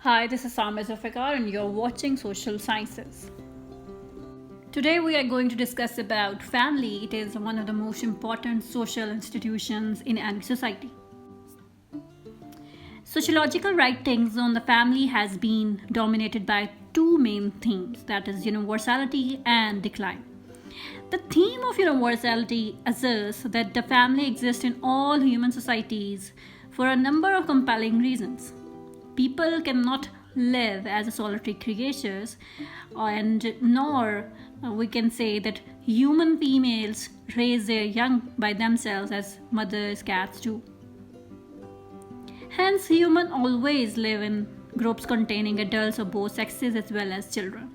Hi, this is Zulfiqar and you're watching Social Sciences. Today we are going to discuss about family. It is one of the most important social institutions in any society. Sociological writings on the family has been dominated by two main themes, that is universality and decline. The theme of universality asserts that the family exists in all human societies for a number of compelling reasons. People cannot live as solitary creatures, and nor we can say that human females raise their young by themselves as mothers cats do. Hence, humans always live in groups containing adults of both sexes as well as children.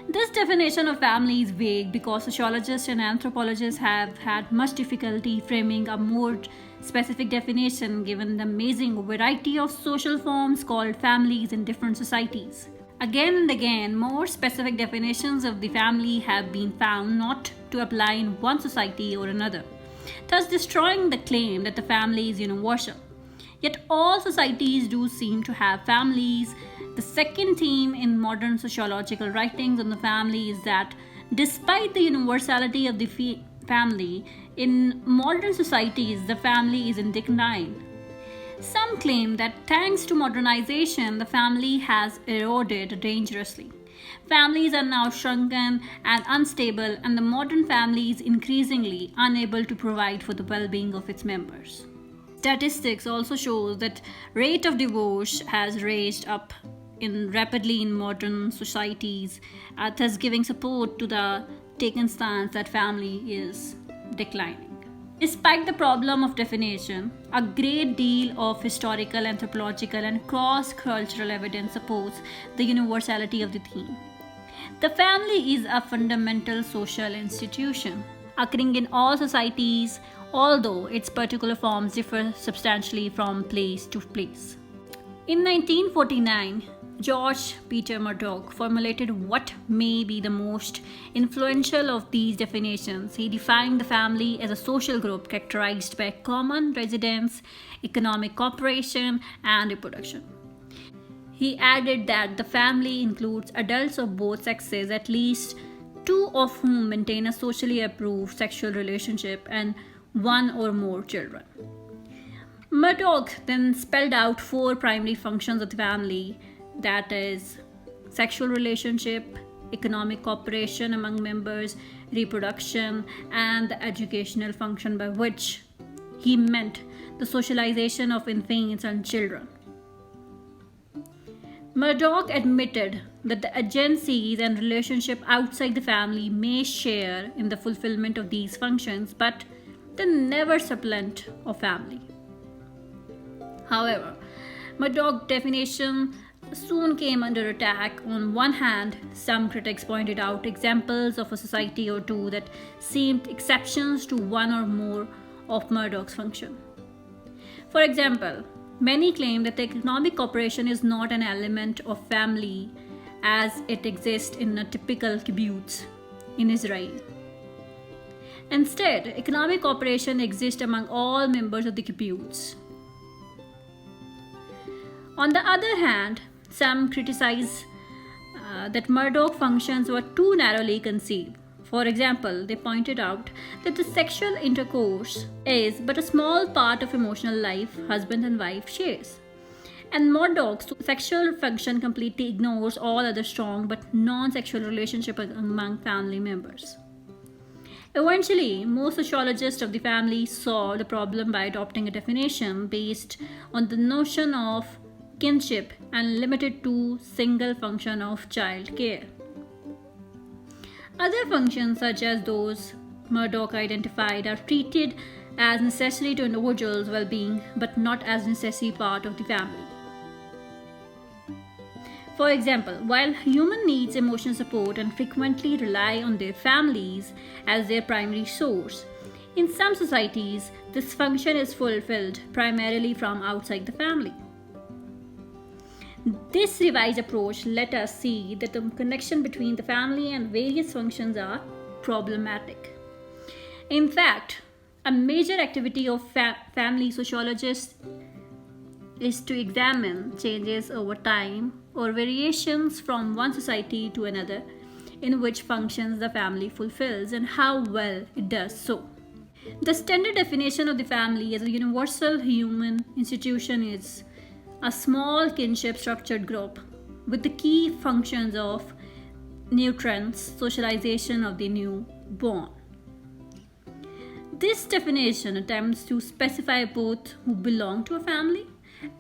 This definition of family is vague because sociologists and anthropologists have had much difficulty framing a more specific definition given the amazing variety of social forms called families in different societies. Again and again, more specific definitions of the family have been found not to apply in one society or another, thus destroying the claim that the family is universal. Yet all societies do seem to have families. The second theme in modern sociological writings on the family is that despite the universality of the family, in modern societies the family is in decline. Some claim that thanks to modernization, the family has eroded dangerously. Families are now shrunken and unstable, and the modern family is increasingly unable to provide for the well-being of its members. Statistics also show that rate of divorce has raised up rapidly in modern societies, thus giving support to the taken stance that family is declining. Despite the problem of definition, a great deal of historical, anthropological, and cross-cultural evidence supports the universality of the theme. The family is a fundamental social institution occurring in all societies, although its particular forms differ substantially from place to place. In 1949, George Peter Murdock formulated what may be the most influential of these definitions. He defined the family as a social group characterized by common residence, economic cooperation, and reproduction. He added that the family includes adults of both sexes, at least two of whom maintain a socially approved sexual relationship, and one or more children. Murdock then spelled out four primary functions of the family, that is sexual relationship, economic cooperation among members, reproduction, and the educational function, by which he meant the socialization of infants and children. Murdock admitted that the agencies and relationship outside the family may share in the fulfillment of these functions, but they never supplant a family. However, Murdock's definition soon came under attack. On one hand, some critics pointed out examples of a society or two that seemed exceptions to one or more of Murdock's function. For example, many claim that the economic cooperation is not an element of family as it exists in a typical kibbutz in Israel. Instead, economic cooperation exists among all members of the kibbutz. On the other hand, some criticize that Murdock functions were too narrowly conceived. For example, they pointed out that the sexual intercourse is but a small part of emotional life husband and wife shares. And Murdock's sexual function completely ignores all other strong but non-sexual relationships among family members. Eventually, most sociologists of the family saw the problem by adopting a definition based on the notion of kinship and limited to single function of child care. Other functions, such as those Murdock identified, are treated as necessary to individuals' well-being but not as necessary part of the family. For example, while human needs emotional support and frequently rely on their families as their primary source, in some societies this function is fulfilled primarily from outside the family. This revised approach let us see that the connection between the family and various functions are problematic. In fact, a major activity of family sociologists is to examine changes over time or variations from one society to another in which functions the family fulfills and how well it does so. The standard definition of the family as a universal human institution is a small kinship structured group with the key functions of nutrients, socialization of the newborn. This definition attempts to specify both who belong to a family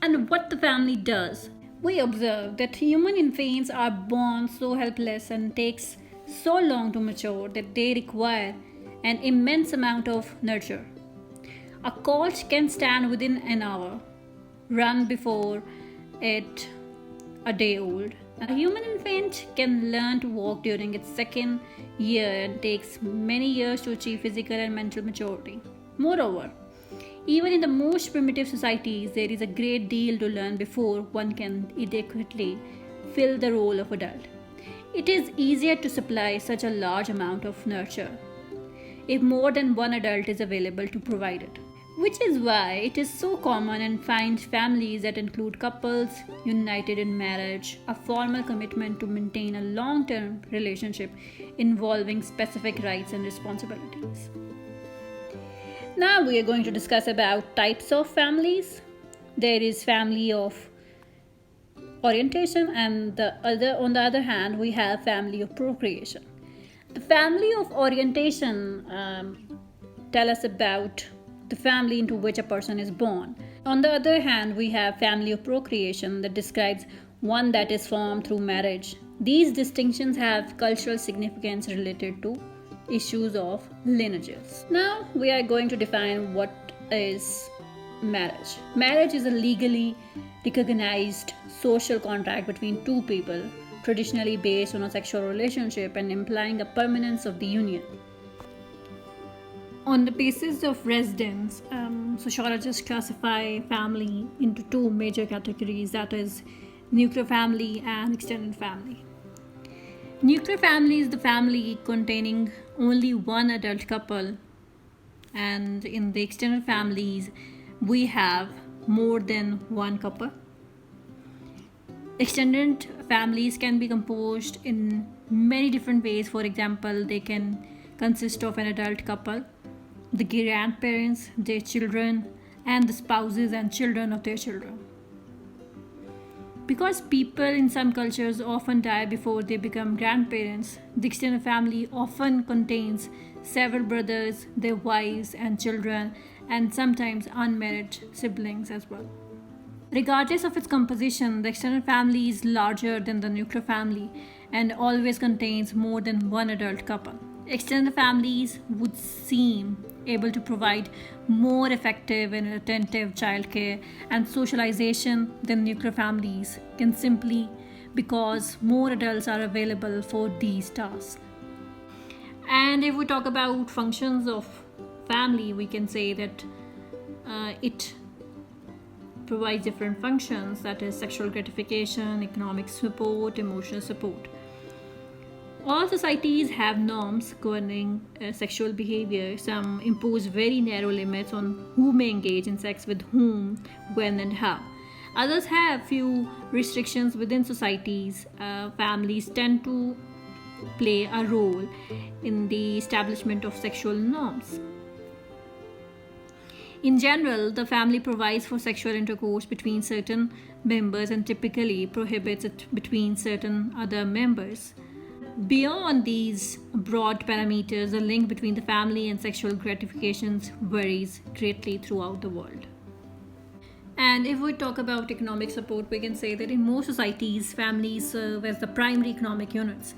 and what the family does. We observe that human infants are born so helpless and takes so long to mature that they require an immense amount of nurture. A colt can stand within an hour, run before it a day old. A human infant can learn to walk during its second year and takes many years to achieve physical and mental maturity. Moreover, even in the most primitive societies, there is a great deal to learn before one can adequately fill the role of adult. It is easier to supply such a large amount of nurture if more than one adult is available to provide it. Which is why it is so common and find families that include couples united in marriage, a formal commitment to maintain a long-term relationship involving specific rights and responsibilities. Now we are going to discuss about types of families. There is family of orientation and on the other hand we have family of procreation. The family of orientation tell us about the family into which a person is born. On the other hand, we have family of procreation that describes one that is formed through marriage. These distinctions have cultural significance related to issues of lineages. Now we are going to define what is marriage. Marriage is a legally recognized social contract between two people, traditionally based on a sexual relationship and implying a permanence of the union. On the basis of residence, sociologists classify family into two major categories, that is, nuclear family and extended family. Nuclear family is the family containing only one adult couple, and in the extended families, we have more than one couple. Extended families can be composed in many different ways. For example, they can consist of an adult couple, the grandparents, their children, and the spouses and children of their children. Because people in some cultures often die before they become grandparents, the extended family often contains several brothers, their wives and children, and sometimes unmarried siblings as well. Regardless of its composition, the extended family is larger than the nuclear family and always contains more than one adult couple. Extended families would seem able to provide more effective and attentive childcare and socialization than nuclear families can, simply because more adults are available for these tasks. And if we talk about functions of family, we can say that it provides different functions, that is sexual gratification, economic support, emotional support. All societies have norms governing sexual behavior. Some impose very narrow limits on who may engage in sex with whom, when and how. Others have few restrictions within societies. Families tend to play a role in the establishment of sexual norms. In general, the family provides for sexual intercourse between certain members and typically prohibits it between certain other members. Beyond these broad parameters, the link between the family and sexual gratifications varies greatly throughout the world. And if we talk about economic support, we can say that in most societies, families serve as the primary economic units.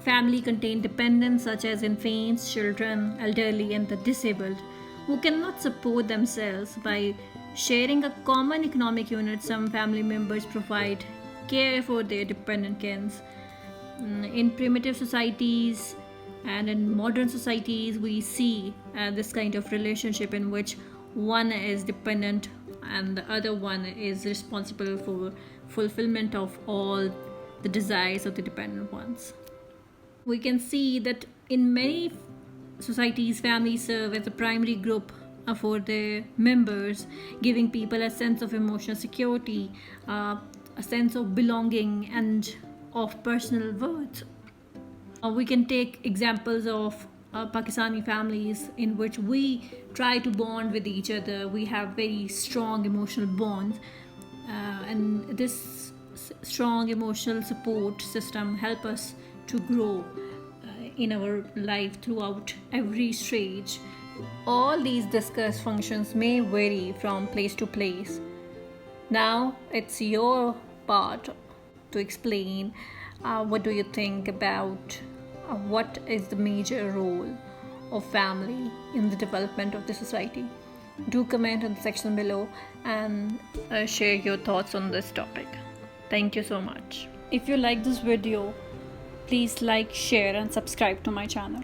Family contain dependents such as infants, children, elderly, and the disabled, who cannot support themselves. By sharing a common economic unit, some family members provide care for their dependent kins. In primitive societies and in modern societies, we see this kind of relationship in which one is dependent and the other one is responsible for fulfillment of all the desires of the dependent ones. We can see that in many societies, families serve as a primary group for their members, giving people a sense of emotional security, a sense of belonging, and of personal worth. We can take examples of Pakistani families in which we try to bond with each other. We have very strong emotional bonds, and this strong emotional support system help us to grow in our life throughout every stage. All these discussed functions may vary from place to place. Now it's your part to explain what do you think about what is the major role of family in the development of the society. Do comment in the section below and share your thoughts on this topic. Thank you so much. If you like this video, please like, share and subscribe to my channel.